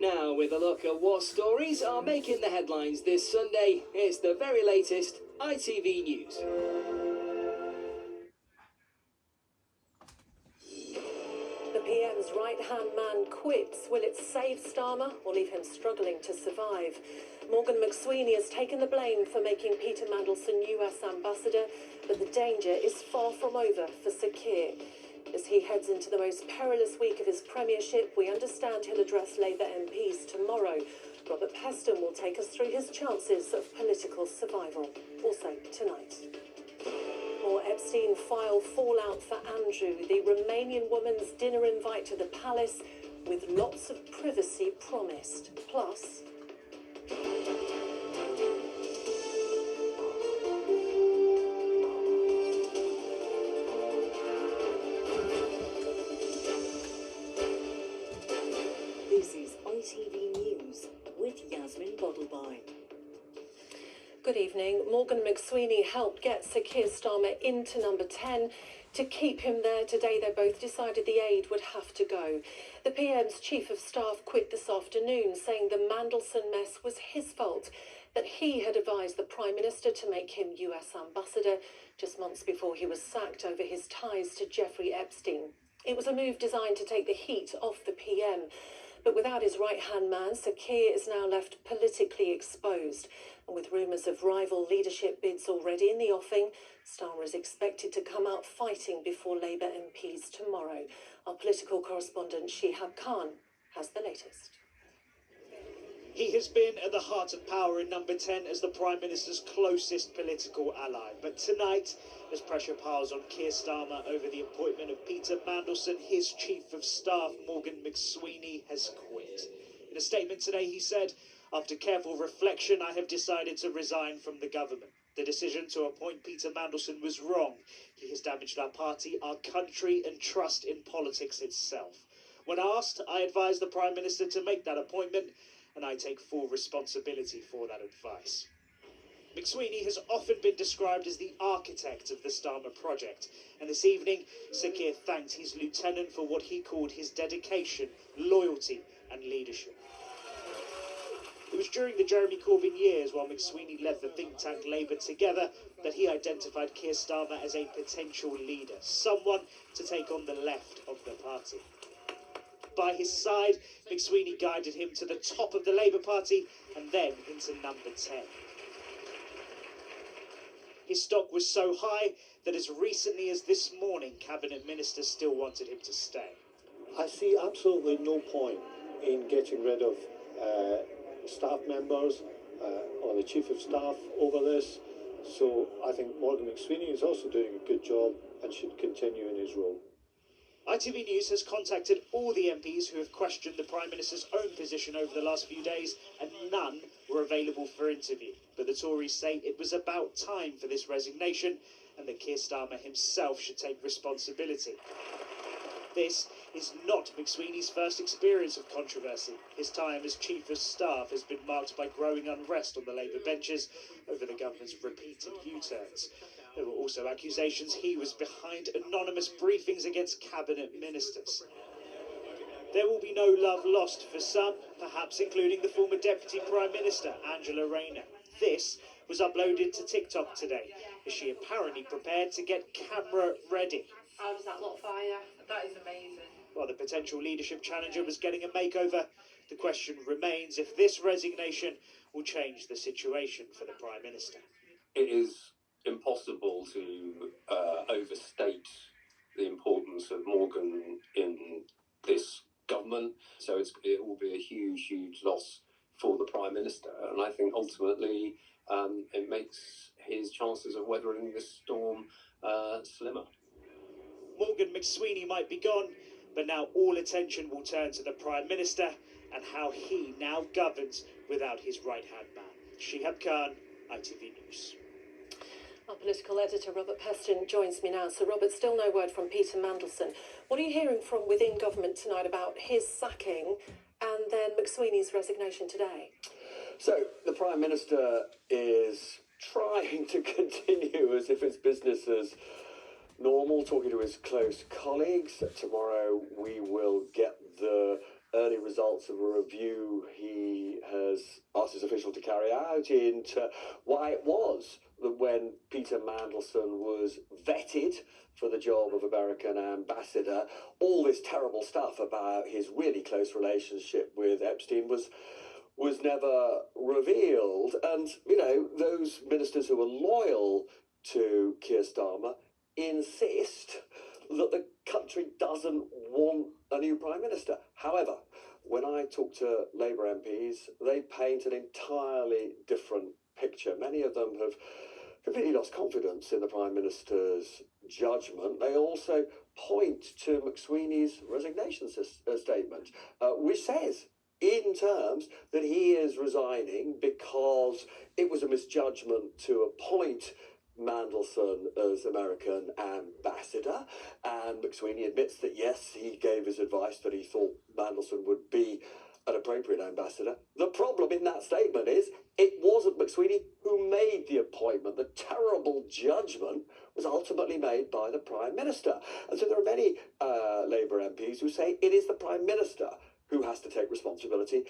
Now, with a look at what stories are making the headlines this Sunday, it's the very latest ITV News. The PM's right-hand man quits. Will it save Starmer or leave him struggling to survive? Morgan McSweeney has taken the blame for making Peter Mandelson US ambassador, but the danger is far from over for Sir Keir. As he heads into the most perilous week of his premiership, we understand he'll address Labour MPs tomorrow. Robert Peston will take us through his chances of political survival. Also tonight. More Epstein file fallout for Andrew, the Romanian woman's dinner invite to the palace with lots of privacy promised. Plus... This is ITV News with Yasmin Bodalbhai. Good evening. Morgan McSweeney helped get Sir Keir Starmer into number 10. To keep him there today, they both decided the aide would have to go. The PM's chief of staff quit this afternoon, saying the Mandelson mess was his fault, that he had advised the Prime Minister to make him US ambassador just months before he was sacked over his ties to Jeffrey Epstein. It was a move designed to take the heat off the PM. But without his right-hand man, Sir Keir is now left politically exposed. And with rumours of rival leadership bids already in the offing, Starmer is expected to come out fighting before Labour MPs tomorrow. Our political correspondent, Shihab Khan, has the latest. He has been at the heart of power in number 10 as the Prime Minister's closest political ally. But tonight, as pressure piles on Keir Starmer over the appointment of Peter Mandelson, his Chief of Staff, Morgan McSweeney, has quit. In a statement today, he said, "After careful reflection, I have decided to resign from the government. The decision to appoint Peter Mandelson was wrong. He has damaged our party, our country, and trust in politics itself. When asked, I advised the Prime Minister to make that appointment, and I take full responsibility for that advice." McSweeney has often been described as the architect of the Starmer project, and this evening, Sir Keir thanked his lieutenant for what he called his dedication, loyalty, and leadership. It was during the Jeremy Corbyn years, while McSweeney led the think tank Labour Together, that he identified Keir Starmer as a potential leader, someone to take on the left of the party. By his side, McSweeney guided him to the top of the Labour Party and then into number 10. His stock was so high that as recently as this morning, Cabinet Ministers still wanted him to stay. I see absolutely no point in getting rid of staff members or the Chief of Staff over this. So I think Morgan McSweeney is also doing a good job and should continue in his role. ITV News has contacted all the MPs who have questioned the Prime Minister's own position over the last few days, and none were available for interview. But the Tories say it was about time for this resignation and that Keir Starmer himself should take responsibility. This is not McSweeney's first experience of controversy. His time as Chief of Staff has been marked by growing unrest on the Labour benches over the government's repeated U-turns. There were also accusations he was behind anonymous briefings against cabinet ministers. There will be no love lost for some, perhaps including the former Deputy Prime Minister, Angela Rayner. This was uploaded to TikTok today, as she apparently prepared to get camera ready. How does that not fire? That is amazing. While the potential leadership challenger was getting a makeover, the question remains if this resignation will change the situation for the Prime Minister. It is impossible to overstate the importance of Morgan in this government, so it will be a huge loss for the Prime Minister, and I think ultimately it makes his chances of weathering this storm slimmer. Morgan McSweeney might be gone, but now all attention will turn to the Prime Minister and how he now governs without his right-hand man. Shihab Khan, ITV News. Our political editor, Robert Peston, joins me now. So, Robert, still no word from Peter Mandelson. What are you hearing from within government tonight about his sacking and then McSweeney's resignation today? So, the Prime Minister is trying to continue as if it's business as normal, talking to his close colleagues. Tomorrow we will get the early results of a review he has asked his official to carry out into why it was that when Peter Mandelson was vetted for the job of American ambassador, all this terrible stuff about his really close relationship with Epstein was never revealed. And, you know, those ministers who are loyal to Keir Starmer insist that the country doesn't want a new Prime Minister. However, when I talk to Labour MPs, they paint an entirely different picture. Many of them have completely lost confidence in the Prime Minister's judgment. They also point to McSweeney's resignation statement, which says, in terms, that he is resigning because it was a misjudgment to appoint Mandelson as American ambassador, and McSweeney admits that yes, he gave his advice that he thought Mandelson would be an appropriate ambassador. The problem in that statement is it wasn't McSweeney who made the appointment. The terrible judgment was ultimately made by the Prime Minister. And so there are many Labour MPs who say it is the Prime Minister who has to take responsibility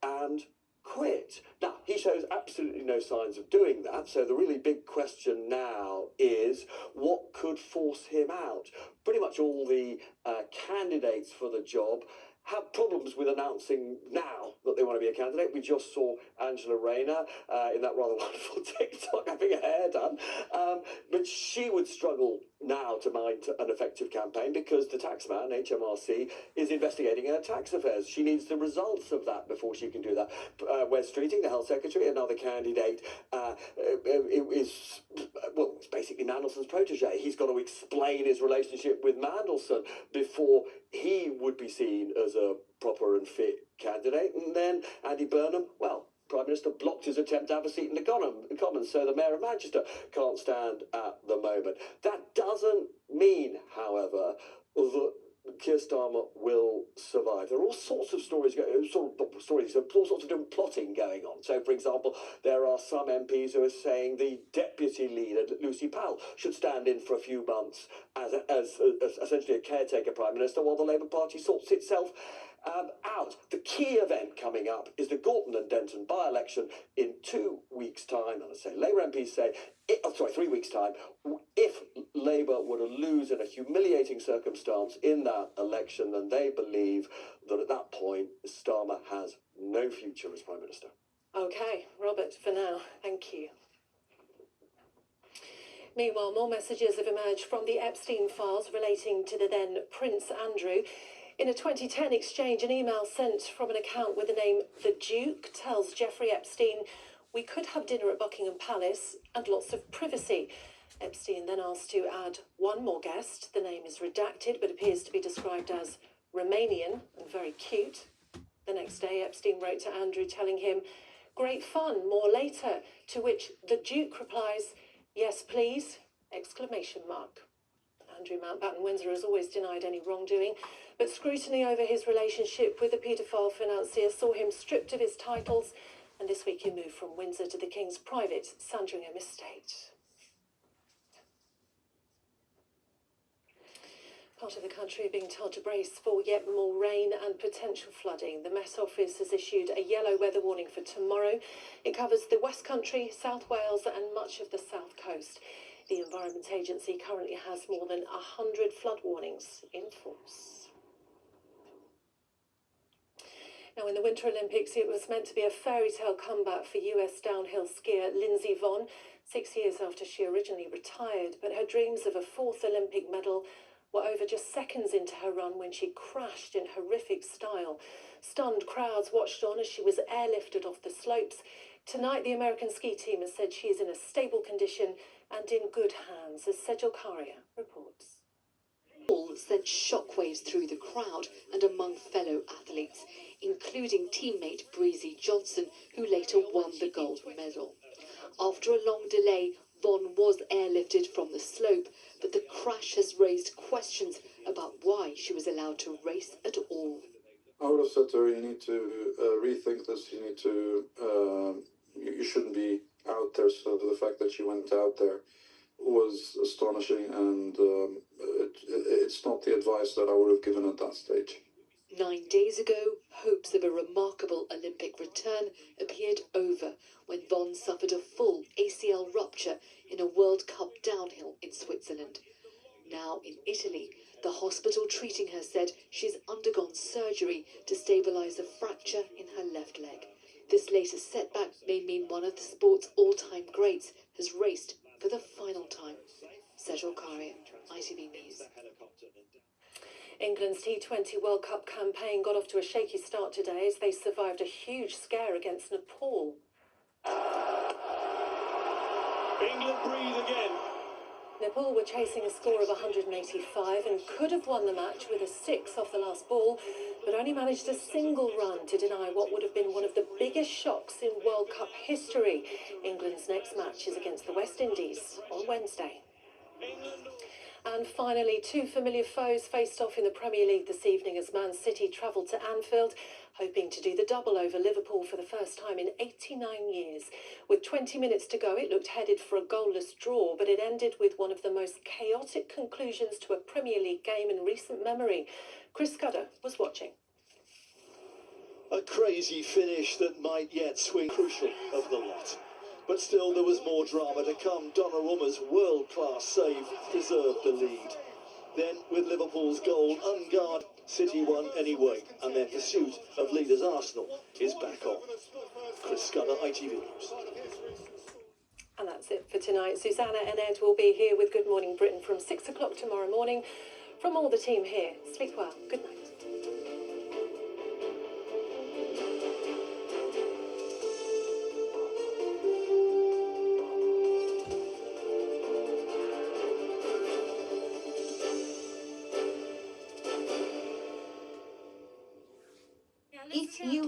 and quit. Now, he shows absolutely no signs of doing that, so the really big question now is what could force him out? Pretty much all the candidates for the job have problems with announcing now that they want to be a candidate. We just saw Angela Rayner in that rather wonderful TikTok having her hair done. But she would struggle now to mount an effective campaign because the taxman, HMRC, is investigating her tax affairs. She needs the results of that before she can do that. Wes Streeting, the Health Secretary, another candidate, it's basically Mandelson's protege. He's got to explain his relationship with Mandelson before he would be seen as a proper and fit candidate. And then Andy Burnham, well, Prime Minister blocked his attempt to have a seat in the Commons, so the Mayor of Manchester can't stand at the moment. That doesn't mean, however, that Keir Starmer will survive. There are all sorts of stories, all sorts of different plotting going on. So, for example, there are some MPs who are saying the deputy leader, Lucy Powell, should stand in for a few months as essentially a caretaker Prime Minister while the Labour Party sorts itself out. The key event coming up is the Gorton and Denton by-election in 2 weeks' time. And I say Labour MPs say, 3 weeks' time, if Labour were to lose in a humiliating circumstance in that election, then they believe that at that point Starmer has no future as Prime Minister. OK, Robert, for now, thank you. Meanwhile, more messages have emerged from the Epstein files relating to the then Prince Andrew. In a 2010 exchange, an email sent from an account with the name The Duke tells Jeffrey Epstein, "We could have dinner at Buckingham Palace and lots of privacy." Epstein then asked to add one more guest. The name is redacted but appears to be described as Romanian and very cute. The next day, Epstein wrote to Andrew telling him, "Great fun, more later," to which the Duke replies, "Yes, please!" Exclamation mark. Andrew Mountbatten Windsor has always denied any wrongdoing, but scrutiny over his relationship with the paedophile financier saw him stripped of his titles, and this week he moved from Windsor to the King's private Sandringham estate. Part of the country being told to brace for yet more rain and potential flooding. The Met Office has issued a yellow weather warning for tomorrow. It covers the West Country, South Wales and much of the South Coast. The Environment Agency currently has more than 100 flood warnings in force. Now, in the Winter Olympics, it was meant to be a fairy tale comeback for US downhill skier Lindsey Vonn, 6 years after she originally retired. But her dreams of a fourth Olympic medal were over just seconds into her run when she crashed in horrific style. Stunned crowds watched on as she was airlifted off the slopes. Tonight, the American ski team has said she is in a stable condition and in good hands, as Sejal Karia reports. All sent shockwaves through the crowd and among fellow athletes, including teammate Breezy Johnson, who later won the gold medal. After a long delay, Vonn was airlifted from the slope, but the crash has raised questions about why she was allowed to race at all. I would have said to her, you need to rethink this, you need to, you shouldn't be out there. So the fact that she went out there was astonishing, and it's not the advice that I would have given at that stage. 9 days ago, hopes of a remarkable Olympic return appeared over when Vonn suffered a full ACL rupture in a World Cup downhill in Switzerland. Now in Italy, the hospital treating her said she's undergone surgery to stabilise a fracture in her left leg. This latest setback may mean one of the sport's all-time greats has raced for the final time. Sejal Karia, ITV News. England's T20 World Cup campaign got off to a shaky start today as they survived a huge scare against Nepal. England breathe again. Nepal were chasing a score of 185 and could have won the match with a 6 off the last ball, but only managed a single run to deny what would have been one of the biggest shocks in World Cup history. England's next match is against the West Indies on Wednesday. And finally, two familiar foes faced off in the Premier League this evening as Man City travelled to Anfield, hoping to do the double over Liverpool for the first time in 89 years. With 20 minutes to go, it looked headed for a goalless draw, but it ended with one of the most chaotic conclusions to a Premier League game in recent memory. Chris Scudder was watching. A crazy finish that might yet swing crucial of the lot. But still, there was more drama to come. Donnarumma's world-class save deserved the lead. Then, with Liverpool's goal unguarded, City won anyway, and their pursuit of leaders Arsenal is back on. Chris Scudder, ITV News. And that's it for tonight. Susanna and Ed will be here with Good Morning Britain from 6 o'clock tomorrow morning. From all the team here, sleep well. Good night. If you